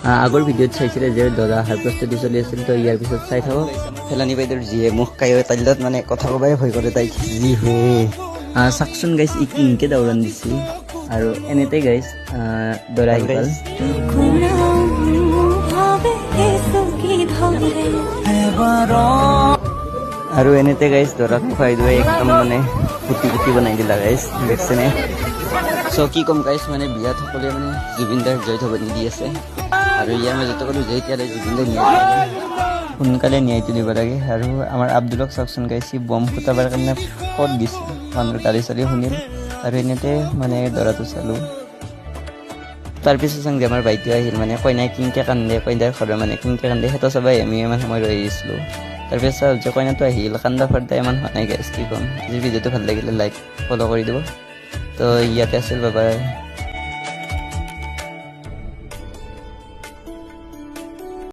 আগৰ ভিডিঅ'ত চাইছিলে যে দৰা অহাৰ প্ৰস্তুতি চলি আছিল, তো ইয়াৰ পিছত চাই থাকক। ফেলানী বাইদেউৰ যিয়ে মুখ কাই তাইৰ লগত মানে কথা ক'বাই ভয় কৰে তাইক, যি হে চাকচোন গাইছ ই কিনকে দাউৰান দিছি। আৰু এনেতে গাইছ দৰা আহি পাল। আৰু এনেতে গাইছ দৰাক খুৱাই দুৱাই একদম মানে ফুটি ফুটি বনাই দিলা গাইছ, দেখছেনে? চ' কি ক'ম গাইছ, মানে বিয়াত সকলোৱে মানে জুবিন দাৰ জয় ধৱনি দি আছে। আৰু ইয়াৰ মাজতে ক'লো যে এতিয়ালৈ জুবিন দাই সোনকালে ন্যায় তুলিব লাগে। আৰু আমাৰ আব্দুলক চাওকচোন গাইছ, বম ফুটাবৰ কাৰণে ক'ত দিছে, মানুহৰ গালি চালি শুনিল। আৰু এনেতে মানে দৰাটো চালোঁ। তাৰপিছত চাং যে আমাৰ বাইদেউ আহিল, মানে কইনাই কিনকে কান্দে, কইনাৰ ঘৰৰ মানে কিনকে কান্দে সেইটো চাবাই আমি ইমান সময় ৰৈ আহিছিলোঁ। তাৰপিছত চাওঁ যে কইনাটো আহিল, কান্দা ফাৰ্দা ইমান হোৱা নাই গাইছ, কি ক'ম। আজিৰ ভিডিঅ'টো ভাল লাগিলে লাইক ফ'ল' কৰি দিব। তো ইয়াতে আছিল, বাই বাই।